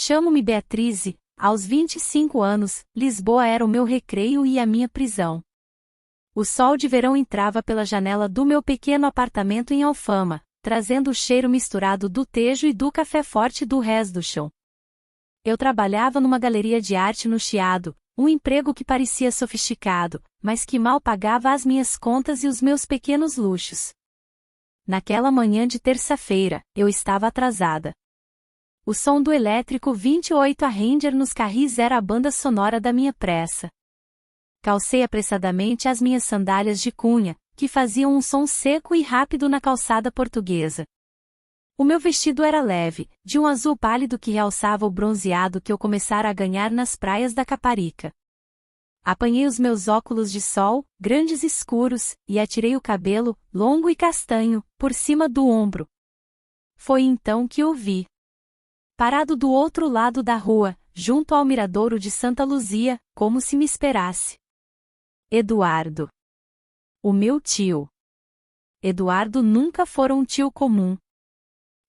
Chamo-me Beatriz e, aos 25 anos, Lisboa era o meu recreio e a minha prisão. O sol de verão entrava pela janela do meu pequeno apartamento em Alfama, trazendo o cheiro misturado do tejo e do café forte do Rés do chão. Eu trabalhava numa galeria de arte no Chiado, um emprego que parecia sofisticado, mas que mal pagava as minhas contas e os meus pequenos luxos. Naquela manhã de terça-feira, eu estava atrasada. O som do elétrico 28 a Ranger nos carris era a banda sonora da minha pressa. Calcei apressadamente as minhas sandálias de cunha, que faziam um som seco e rápido na calçada portuguesa. O meu vestido era leve, de um azul pálido que realçava o bronzeado que eu começara a ganhar nas praias da Caparica. Apanhei os meus óculos de sol, grandes e escuros, e atirei o cabelo, longo e castanho, por cima do ombro. Foi então que o vi. Parado do outro lado da rua, junto ao miradouro de Santa Luzia, como se me esperasse. Eduardo. O meu tio. Eduardo nunca fora um tio comum.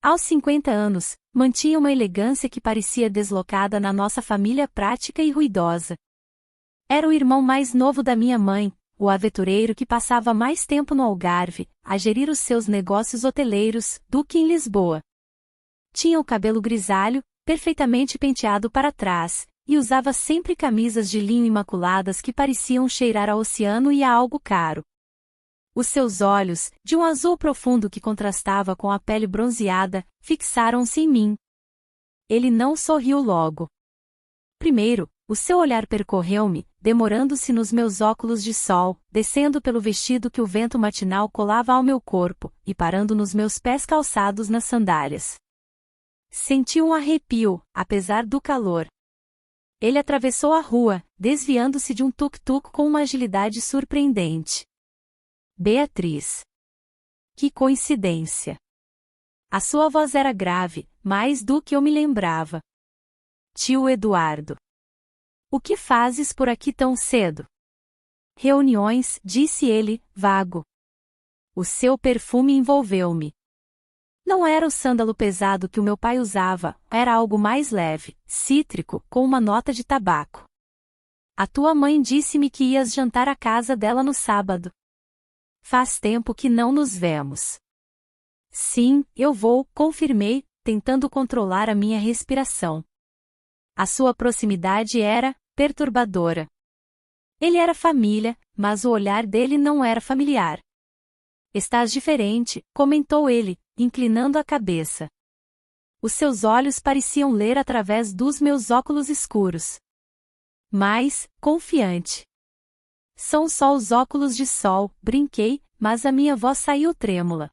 Aos 50 anos, mantinha uma elegância que parecia deslocada na nossa família prática e ruidosa. Era o irmão mais novo da minha mãe, o aventureiro que passava mais tempo no Algarve, a gerir os seus negócios hoteleiros, do que em Lisboa. Tinha o cabelo grisalho, perfeitamente penteado para trás, e usava sempre camisas de linho imaculadas que pareciam cheirar a oceano e a algo caro. Os seus olhos, de um azul profundo que contrastava com a pele bronzeada, fixaram-se em mim. Ele não sorriu logo. Primeiro, o seu olhar percorreu-me, demorando-se nos meus óculos de sol, descendo pelo vestido que o vento matinal colava ao meu corpo, e parando nos meus pés calçados nas sandálias. Senti um arrepio, apesar do calor. Ele atravessou a rua, desviando-se de um tuk-tuk com uma agilidade surpreendente. Beatriz. Que coincidência! A sua voz era grave, mais do que eu me lembrava. Tio Eduardo. O que fazes por aqui tão cedo? Reuniões, disse ele, vago. O seu perfume envolveu-me. Não era o sândalo pesado que o meu pai usava, era algo mais leve, cítrico, com uma nota de tabaco. A tua mãe disse-me que ias jantar à casa dela no sábado. Faz tempo que não nos vemos. Sim, eu vou, confirmei, tentando controlar a minha respiração. A sua proximidade era perturbadora. Ele era família, mas o olhar dele não era familiar. Estás diferente, comentou ele, inclinando a cabeça. Os seus olhos pareciam ler através dos meus óculos escuros. Mais, confiante. São só os óculos de sol, brinquei, mas a minha voz saiu trêmula.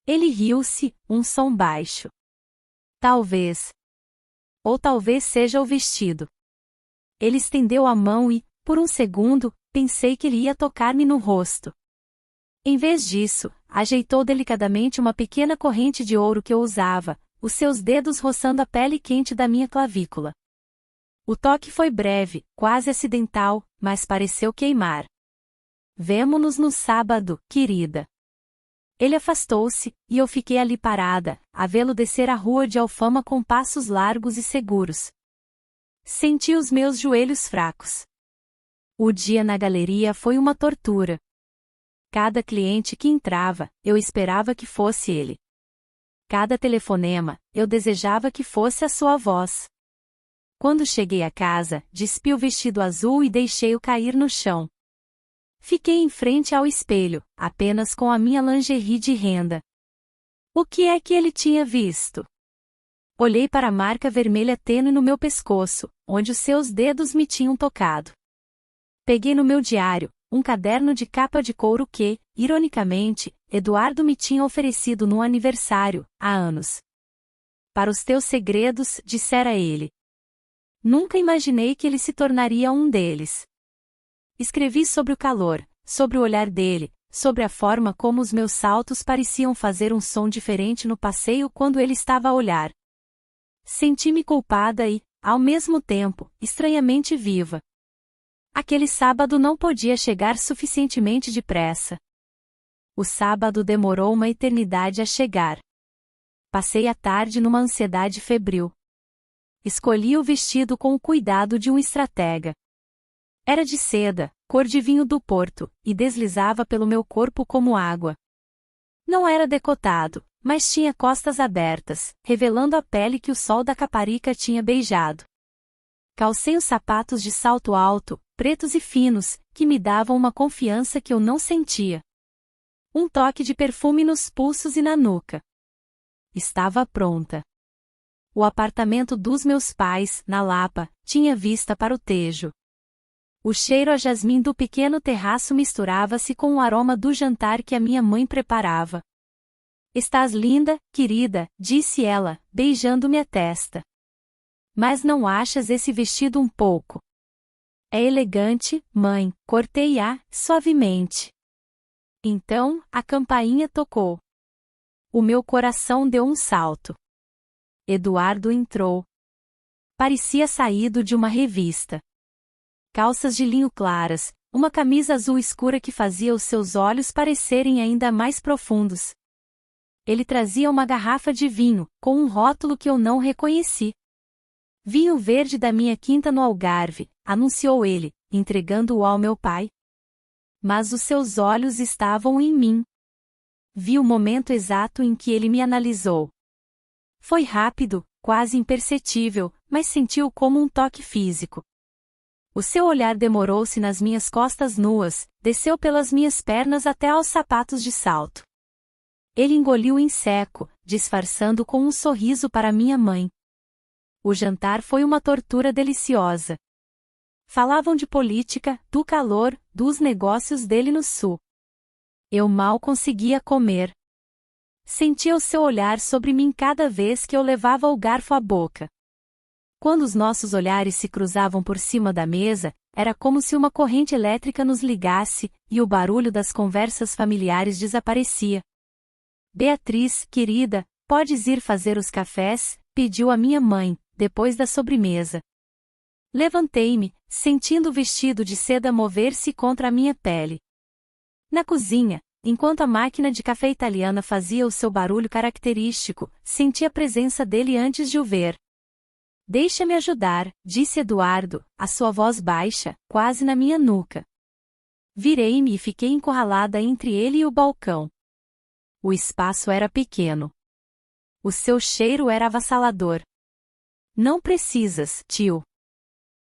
Ele riu-se, um som baixo. Talvez. Ou talvez seja o vestido. Ele estendeu a mão e, por um segundo, pensei que ele ia tocar-me no rosto. Em vez disso, ajeitou delicadamente uma pequena corrente de ouro que eu usava, os seus dedos roçando a pele quente da minha clavícula. O toque foi breve, quase acidental, mas pareceu queimar. Vemo-nos no sábado, querida. Ele afastou-se, e eu fiquei ali parada, a vê-lo descer a rua de Alfama com passos largos e seguros. Senti os meus joelhos fracos. O dia na galeria foi uma tortura. Cada cliente que entrava, eu esperava que fosse ele. Cada telefonema, eu desejava que fosse a sua voz. Quando cheguei a casa, despi o vestido azul e deixei-o cair no chão. Fiquei em frente ao espelho, apenas com a minha lingerie de renda. O que é que ele tinha visto? Olhei para a marca vermelha tênue no meu pescoço, onde os seus dedos me tinham tocado. Peguei no meu diário, um caderno de capa de couro que, ironicamente, Eduardo me tinha oferecido no aniversário, há anos. Para os teus segredos, dissera ele. Nunca imaginei que ele se tornaria um deles. Escrevi sobre o calor, sobre o olhar dele, sobre a forma como os meus saltos pareciam fazer um som diferente no passeio quando ele estava a olhar. Senti-me culpada e, ao mesmo tempo, estranhamente viva. Aquele sábado não podia chegar suficientemente depressa. O sábado demorou uma eternidade a chegar. Passei a tarde numa ansiedade febril. Escolhi o vestido com o cuidado de um estratega. Era de seda, cor de vinho do Porto, e deslizava pelo meu corpo como água. Não era decotado, mas tinha costas abertas, revelando a pele que o sol da Caparica tinha beijado. Calcei os sapatos de salto alto, pretos e finos, que me davam uma confiança que eu não sentia. Um toque de perfume nos pulsos e na nuca. Estava pronta. O apartamento dos meus pais, na Lapa, tinha vista para o Tejo. O cheiro a jasmim do pequeno terraço misturava-se com o aroma do jantar que a minha mãe preparava. "Estás linda, querida", disse ela, beijando-me a testa. "Mas não achas esse vestido um pouco?" "É elegante, mãe", cortei-a, suavemente. Então, a campainha tocou. O meu coração deu um salto. Eduardo entrou. Parecia saído de uma revista. Calças de linho claras, uma camisa azul escura que fazia os seus olhos parecerem ainda mais profundos. Ele trazia uma garrafa de vinho, com um rótulo que eu não reconheci. "Vinho verde da minha quinta no Algarve", anunciou ele, entregando-o ao meu pai. Mas os seus olhos estavam em mim. Vi o momento exato em que ele me analisou. Foi rápido, quase imperceptível, mas sentiu como um toque físico. O seu olhar demorou-se nas minhas costas nuas, desceu pelas minhas pernas até aos sapatos de salto. Ele engoliu em seco, disfarçando com um sorriso para minha mãe. O jantar foi uma tortura deliciosa. Falavam de política, do calor, dos negócios dele no sul. Eu mal conseguia comer. Sentia o seu olhar sobre mim cada vez que eu levava o garfo à boca. Quando os nossos olhares se cruzavam por cima da mesa, era como se uma corrente elétrica nos ligasse, e o barulho das conversas familiares desaparecia. "Beatriz, querida, podes ir fazer os cafés?", pediu a minha mãe, depois da sobremesa. Levantei-me, sentindo o vestido de seda mover-se contra a minha pele. Na cozinha, enquanto a máquina de café italiana fazia o seu barulho característico, senti a presença dele antes de o ver. "Deixa-me ajudar", disse Eduardo, a sua voz baixa, quase na minha nuca. Virei-me e fiquei encurralada entre ele e o balcão. O espaço era pequeno. O seu cheiro era avassalador. "Não precisas, tio.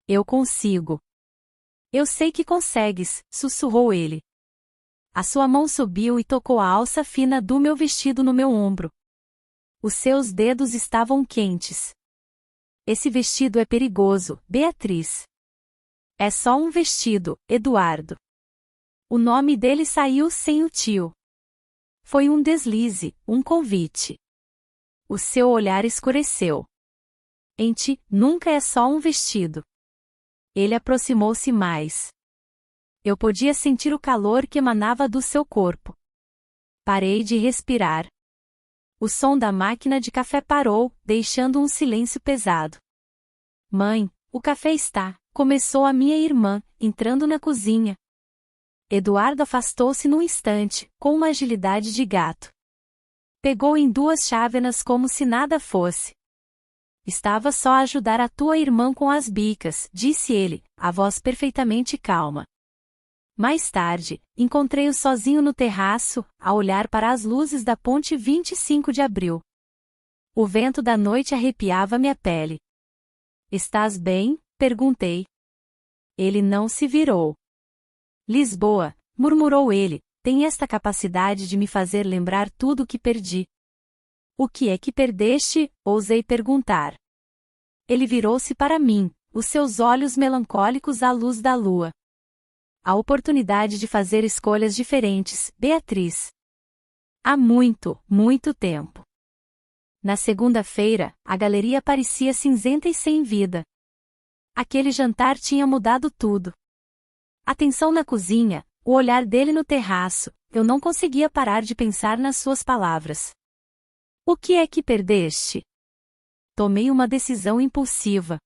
Eu consigo." "Eu sei que consegues", sussurrou ele. A sua mão subiu e tocou a alça fina do meu vestido no meu ombro. Os seus dedos estavam quentes. "Esse vestido é perigoso, Beatriz." "É só um vestido, Eduardo." O nome dele saiu sem o tio. Foi um deslize, um convite. O seu olhar escureceu. "Em ti, nunca é só um vestido." Ele aproximou-se mais. Eu podia sentir o calor que emanava do seu corpo. Parei de respirar. O som da máquina de café parou, deixando um silêncio pesado. "Mãe, o café está", começou a minha irmã, entrando na cozinha. Eduardo afastou-se num instante, com uma agilidade de gato. Pegou em duas chávenas como se nada fosse. "Estava só a ajudar a tua irmã com as bicas", disse ele, a voz perfeitamente calma. Mais tarde, encontrei-o sozinho no terraço, a olhar para as luzes da ponte 25 de abril. O vento da noite arrepiava minha pele. "Estás bem?", perguntei. Ele não se virou. "Lisboa", murmurou ele, "tem esta capacidade de me fazer lembrar tudo o que perdi." "O que é que perdeste?", ousei perguntar. Ele virou-se para mim, os seus olhos melancólicos à luz da lua. "A oportunidade de fazer escolhas diferentes, Beatriz. Há muito, muito tempo." Na segunda-feira, a galeria parecia cinzenta e sem vida. Aquele jantar tinha mudado tudo. A tensão na cozinha, o olhar dele no terraço, eu não conseguia parar de pensar nas suas palavras. "O que é que perdeste?" Tomei uma decisão impulsiva.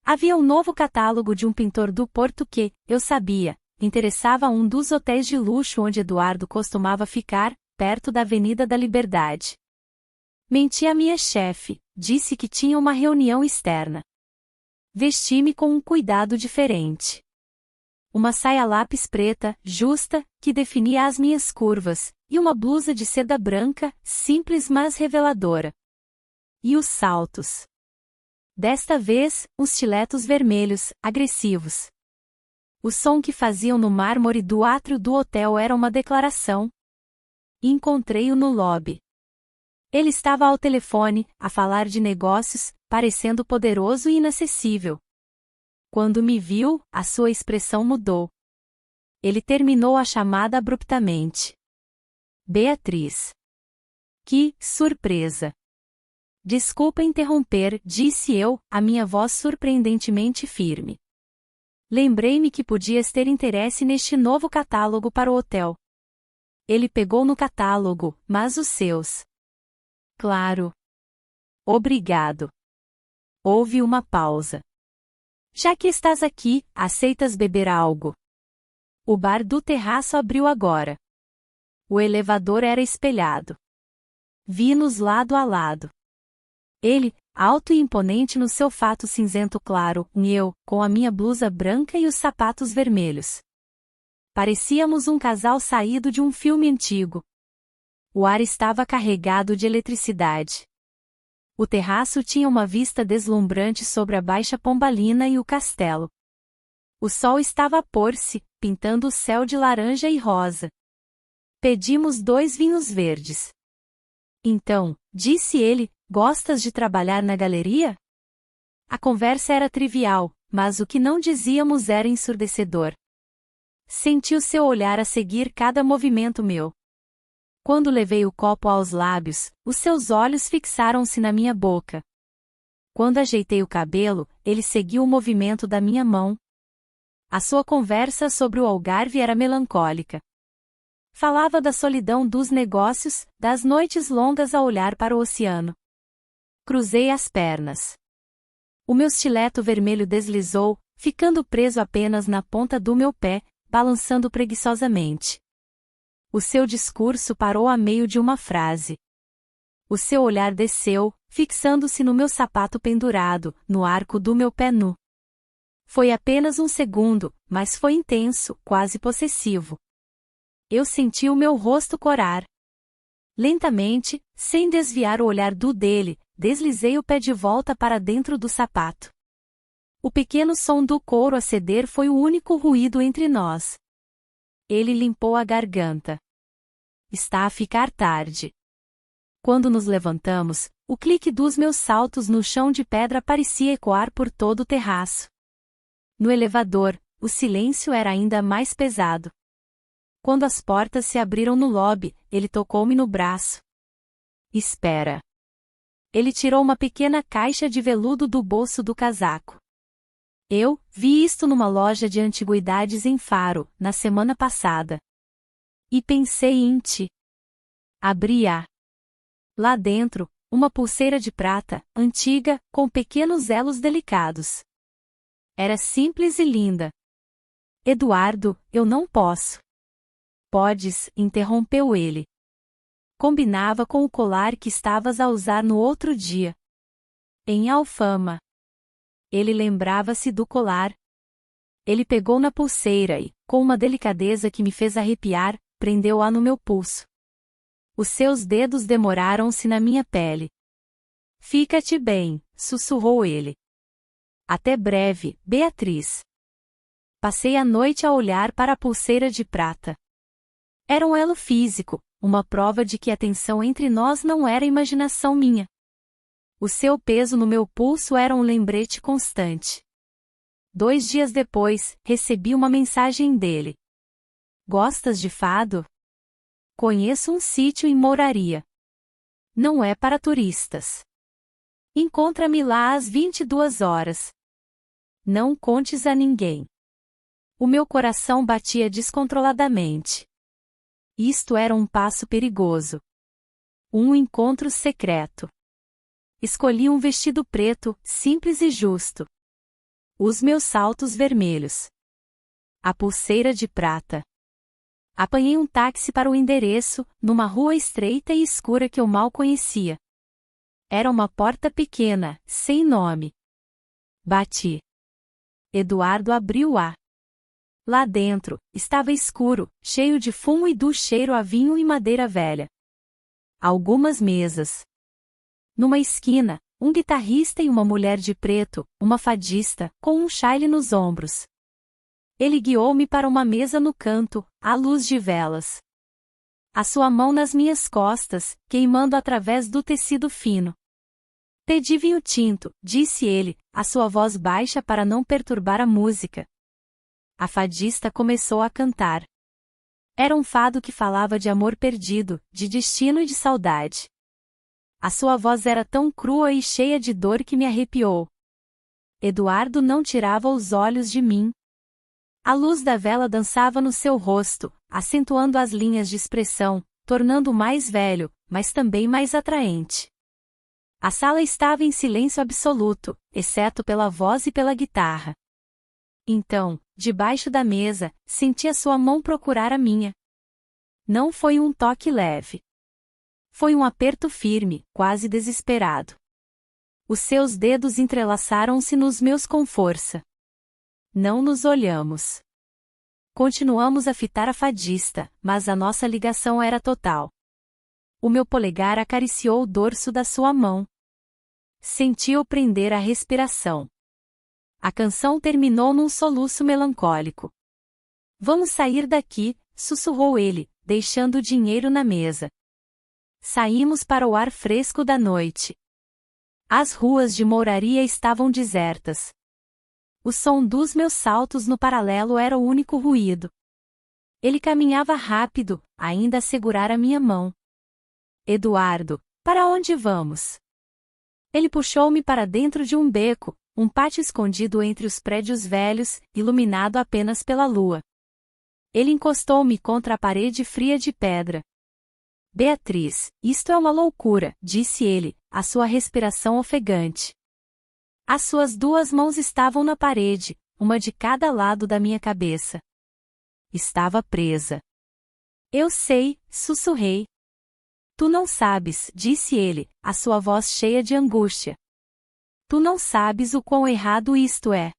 Havia um novo catálogo de um pintor do Porto que, eu sabia, interessava a um dos hotéis de luxo onde Eduardo costumava ficar, perto da Avenida da Liberdade. Menti à minha chefe, disse que tinha uma reunião externa. Vesti-me com um cuidado diferente. Uma saia lápis preta, justa, que definia as minhas curvas, e uma blusa de seda branca, simples mas reveladora. E os saltos? Desta vez, uns stiletos vermelhos, agressivos. O som que faziam no mármore do átrio do hotel era uma declaração. Encontrei-o no lobby. Ele estava ao telefone, a falar de negócios, parecendo poderoso e inacessível. Quando me viu, a sua expressão mudou. Ele terminou a chamada abruptamente. Beatriz. Que surpresa! Desculpa interromper, disse eu, a minha voz surpreendentemente firme. Lembrei-me que podias ter interesse neste novo catálogo para o hotel. Ele pegou no catálogo, mas os seus. Claro. Obrigado. Houve uma pausa. Já que estás aqui, aceitas beber algo? O bar do terraço abriu agora. O elevador era espelhado. Vi-nos lado a lado. Ele, alto e imponente no seu fato cinzento claro, e eu, com a minha blusa branca e os sapatos vermelhos. Parecíamos um casal saído de um filme antigo. O ar estava carregado de eletricidade. O terraço tinha uma vista deslumbrante sobre a Baixa Pombalina e o castelo. O sol estava a pôr-se, pintando o céu de laranja e rosa. Pedimos 2 vinhos verdes. Então, disse ele, gostas de trabalhar na galeria? A conversa era trivial, mas o que não dizíamos era ensurdecedor. Senti o seu olhar a seguir cada movimento meu. Quando levei o copo aos lábios, os seus olhos fixaram-se na minha boca. Quando ajeitei o cabelo, ele seguiu o movimento da minha mão. A sua conversa sobre o Algarve era melancólica. Falava da solidão dos negócios, das noites longas a olhar para o oceano. Cruzei as pernas. O meu stileto vermelho deslizou, ficando preso apenas na ponta do meu pé, balançando preguiçosamente. O seu discurso parou a meio de uma frase. O seu olhar desceu, fixando-se no meu sapato pendurado, no arco do meu pé nu. Foi apenas um segundo, mas foi intenso, quase possessivo. Eu senti o meu rosto corar. Lentamente, sem desviar o olhar do dele, deslizei o pé de volta para dentro do sapato. O pequeno som do couro a ceder foi o único ruído entre nós. Ele limpou a garganta. Está a ficar tarde. Quando nos levantamos, o clique dos meus saltos no chão de pedra parecia ecoar por todo o terraço. No elevador, o silêncio era ainda mais pesado. Quando as portas se abriram no lobby, ele tocou-me no braço. Espera. Ele tirou uma pequena caixa de veludo do bolso do casaco. Eu vi isto numa loja de antiguidades em Faro, na semana passada. E pensei em ti. Abri-a. Lá dentro, uma pulseira de prata, antiga, com pequenos elos delicados. Era simples e linda. Eduardo, eu não posso. Podes, interrompeu ele. Combinava com o colar que estavas a usar no outro dia. Em Alfama. Ele lembrava-se do colar. Ele pegou na pulseira e, com uma delicadeza que me fez arrepiar, prendeu-a no meu pulso. Os seus dedos demoraram-se na minha pele. Fica-te bem, sussurrou ele. Até breve, Beatriz. Passei a noite a olhar para a pulseira de prata. Era um elo físico, uma prova de que a tensão entre nós não era imaginação minha. O seu peso no meu pulso era um lembrete constante. 2 dias depois, recebi uma mensagem dele. Gostas de fado? Conheço um sítio em Mouraria. Não é para turistas. Encontra-me lá às 22 horas. Não contes a ninguém. O meu coração batia descontroladamente. Isto era um passo perigoso. Um encontro secreto. Escolhi um vestido preto, simples e justo. Os meus saltos vermelhos. A pulseira de prata. Apanhei um táxi para o endereço, numa rua estreita e escura que eu mal conhecia. Era uma porta pequena, sem nome. Bati. Eduardo abriu-a. Lá dentro, estava escuro, cheio de fumo e do cheiro a vinho e madeira velha. Algumas mesas. Numa esquina, um guitarrista e uma mulher de preto, uma fadista, com um chale nos ombros. Ele guiou-me para uma mesa no canto, à luz de velas. A sua mão nas minhas costas, queimando através do tecido fino. Pedi vinho tinto, disse ele, a sua voz baixa para não perturbar a música. A fadista começou a cantar. Era um fado que falava de amor perdido, de destino e de saudade. A sua voz era tão crua e cheia de dor que me arrepiou. Eduardo não tirava os olhos de mim. A luz da vela dançava no seu rosto, acentuando as linhas de expressão, tornando-o mais velho, mas também mais atraente. A sala estava em silêncio absoluto, exceto pela voz e pela guitarra. Então, debaixo da mesa, senti a sua mão procurar a minha. Não foi um toque leve. Foi um aperto firme, quase desesperado. Os seus dedos entrelaçaram-se nos meus com força. Não nos olhamos. Continuamos a fitar a fadista, mas a nossa ligação era total. O meu polegar acariciou o dorso da sua mão. Senti-o prender a respiração. A canção terminou num soluço melancólico. Vamos sair daqui, sussurrou ele, deixando o dinheiro na mesa. Saímos para o ar fresco da noite. As ruas de Mouraria estavam desertas. O som dos meus saltos no paralelo era o único ruído. Ele caminhava rápido, ainda a segurar a minha mão. Eduardo, para onde vamos? Ele puxou-me para dentro de um beco, um pátio escondido entre os prédios velhos, iluminado apenas pela lua. Ele encostou-me contra a parede fria de pedra. Beatriz, isto é uma loucura, disse ele, a sua respiração ofegante. As suas duas mãos estavam na parede, uma de cada lado da minha cabeça. Estava presa. Eu sei, sussurrei. Tu não sabes, disse ele, a sua voz cheia de angústia. Tu não sabes o quão errado isto é.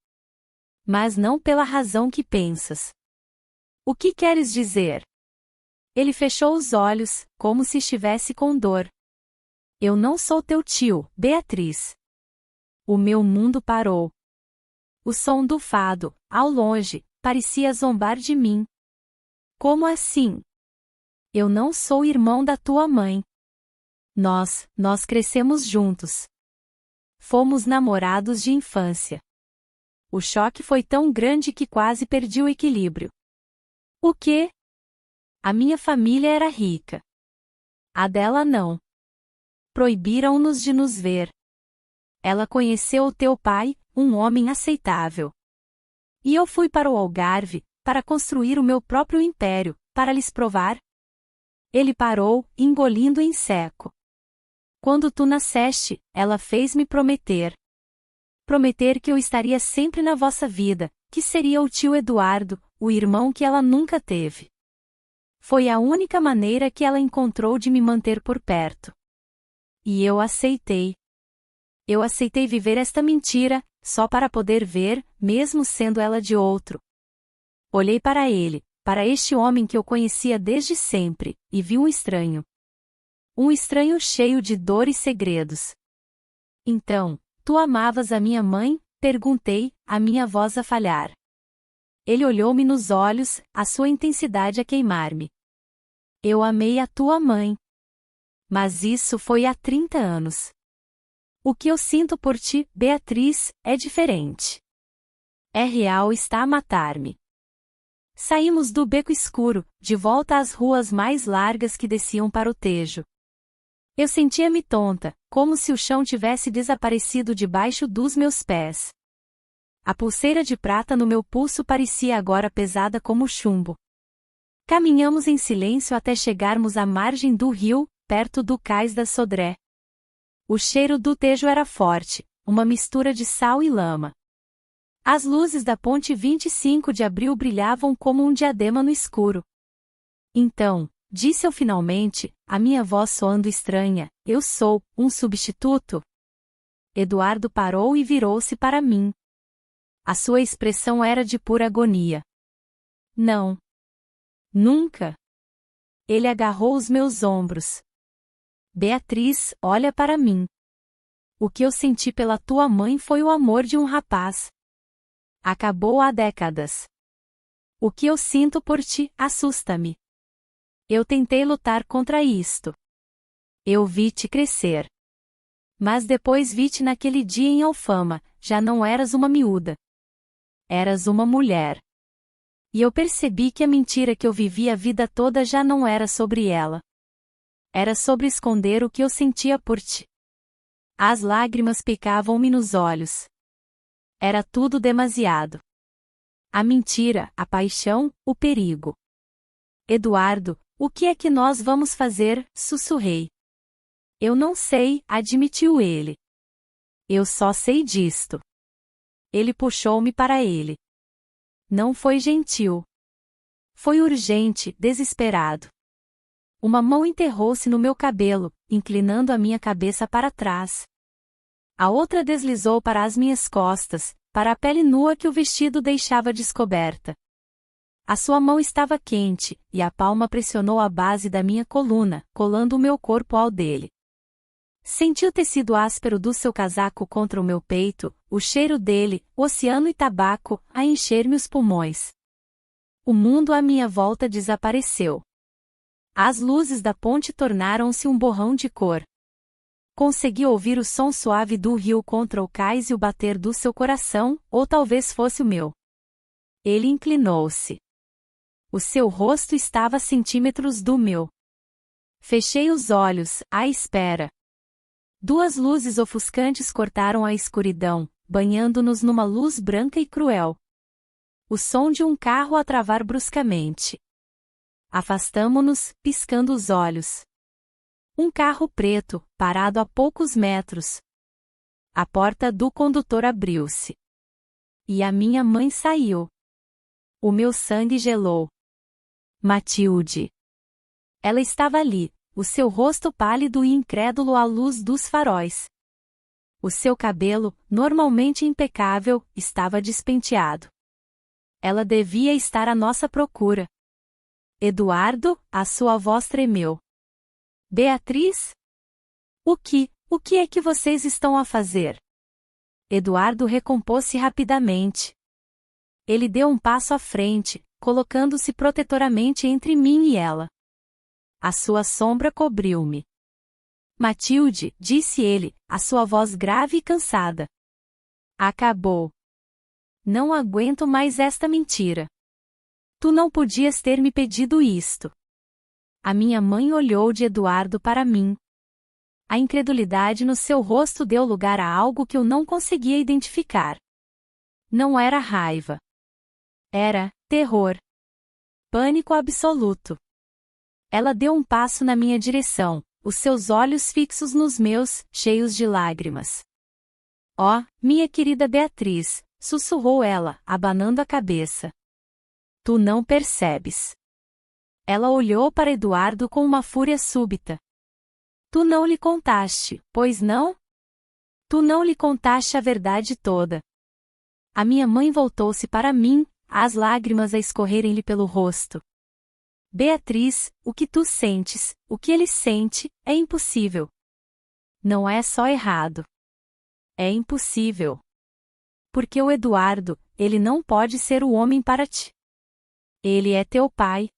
Mas não pela razão que pensas. O que queres dizer? Ele fechou os olhos, como se estivesse com dor. Eu não sou teu tio, Beatriz. O meu mundo parou. O som do fado, ao longe, parecia zombar de mim. Como assim? Eu não sou irmão da tua mãe. Nós crescemos juntos. Fomos namorados de infância. O choque foi tão grande que quase perdi o equilíbrio. O quê? A minha família era rica. A dela não. Proibiram-nos de nos ver. Ela conheceu o teu pai, um homem aceitável. E eu fui para o Algarve, para construir o meu próprio império, para lhes provar. Ele parou, engolindo em seco. Quando tu nasceste, ela fez-me prometer. Prometer que eu estaria sempre na vossa vida, que seria o tio Eduardo, o irmão que ela nunca teve. Foi a única maneira que ela encontrou de me manter por perto. E eu aceitei. Eu aceitei viver esta mentira, só para poder ver, mesmo sendo ela de outro. Olhei para ele, para este homem que eu conhecia desde sempre, e vi um estranho. Um estranho cheio de dor e segredos. Então, tu amavas a minha mãe? Perguntei, a minha voz a falhar. Ele olhou-me nos olhos, a sua intensidade a queimar-me. Eu amei a tua mãe. Mas isso foi há 30 anos. O que eu sinto por ti, Beatriz, é diferente. É real, está a matar-me. Saímos do beco escuro, de volta às ruas mais largas que desciam para o Tejo. Eu sentia-me tonta, como se o chão tivesse desaparecido debaixo dos meus pés. A pulseira de prata no meu pulso parecia agora pesada como chumbo. Caminhamos em silêncio até chegarmos à margem do rio, perto do cais da Sodré. O cheiro do Tejo era forte, uma mistura de sal e lama. As luzes da ponte 25 de abril brilhavam como um diadema no escuro. Então, Disse eu finalmente, a minha voz soando estranha, eu sou um substituto? Eduardo parou e virou-se para mim. A sua expressão era de pura agonia. Não. Nunca. Ele agarrou os meus ombros. Beatriz, olha para mim. O que eu senti pela tua mãe foi o amor de um rapaz. Acabou há décadas. O que eu sinto por ti assusta-me. Eu tentei lutar contra isto. Eu vi-te crescer. Mas depois vi-te naquele dia em Alfama, já não eras uma miúda. Eras uma mulher. E eu percebi que a mentira que eu vivi a vida toda já não era sobre ela. Era sobre esconder o que eu sentia por ti. As lágrimas picavam-me nos olhos. Era tudo demasiado. A mentira, a paixão, o perigo. Eduardo, o que é que nós vamos fazer? Sussurrei. Eu não sei, admitiu ele. Eu só sei disto. Ele puxou-me para ele. Não foi gentil. Foi urgente, desesperado. Uma mão enterrou-se no meu cabelo, inclinando a minha cabeça para trás. A outra deslizou para as minhas costas, para a pele nua que o vestido deixava descoberta. A sua mão estava quente, e a palma pressionou a base da minha coluna, colando o meu corpo ao dele. Senti o tecido áspero do seu casaco contra o meu peito, o cheiro dele, oceano e tabaco, a encher-me os pulmões. O mundo à minha volta desapareceu. As luzes da ponte tornaram-se um borrão de cor. Consegui ouvir o som suave do rio contra o cais e o bater do seu coração, ou talvez fosse o meu. Ele inclinou-se. O seu rosto estava a centímetros do meu. Fechei os olhos, à espera. Duas luzes ofuscantes cortaram a escuridão, banhando-nos numa luz branca e cruel. O som de um carro a travar bruscamente. Afastamo-nos, piscando os olhos. Um carro preto, parado a poucos metros. A porta do condutor abriu-se. E a minha mãe saiu. O meu sangue gelou. Matilde. Ela estava ali, o seu rosto pálido e incrédulo à luz dos faróis. O seu cabelo, normalmente impecável, estava despenteado. Ela devia estar à nossa procura. Eduardo, a sua voz tremeu. Beatriz? O que é que vocês estão a fazer? Eduardo recompôs-se rapidamente. Ele deu um passo à frente, colocando-se protetoramente entre mim e ela. A sua sombra cobriu-me. Matilde, disse ele, a sua voz grave e cansada. Acabou. Não aguento mais esta mentira. Tu não podias ter me pedido isto. A minha mãe olhou de Eduardo para mim. A incredulidade no seu rosto deu lugar a algo que eu não conseguia identificar. Não era raiva. Era terror. Pânico absoluto. Ela deu um passo na minha direção, os seus olhos fixos nos meus, cheios de lágrimas. Oh, minha querida Beatriz, sussurrou ela, abanando a cabeça. Tu não percebes. Ela olhou para Eduardo com uma fúria súbita. Tu não lhe contaste, pois não? Tu não lhe contaste a verdade toda. A minha mãe voltou-se para mim, as lágrimas a escorrerem-lhe pelo rosto. Beatriz, o que tu sentes, o que ele sente, é impossível. Não é só errado. É impossível. Porque o Eduardo, ele não pode ser o homem para ti. Ele é teu pai.